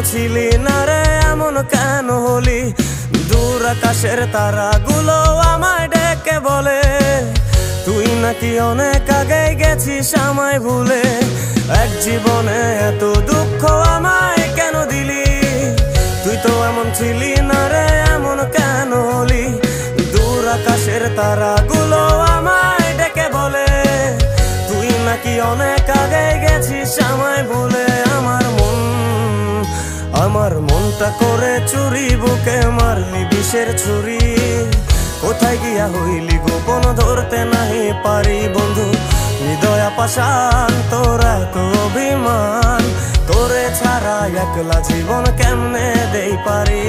ছিলি না রে এমন কেন হলি? দূর আকাশের তারাগুলো আমায় ডেকে বলে তুই নাকি অনেক আগে গেছিস আমায় ভুলে। এক জীবনে এত দুঃখ আমায় কেন দিলি? তুই তো এমন ছিলি না রে এমন কেন হলি? দূর আকাশের তারাগুলো আমায় ডেকে বলে তুই নাকি অনেক আগে গেছিস আমায় ভুলে। আমার মনটা করে চুরি, বুকে মারলি বিষের ছুরি। কোথায় গিয়া হইলি গোপন ধরতে নাহি পারি বন্ধু। হৃদয় পাষাণ তোর এত অভিমান, তোরে ছাড়া একলা জীবন কেমনে দেই পারি।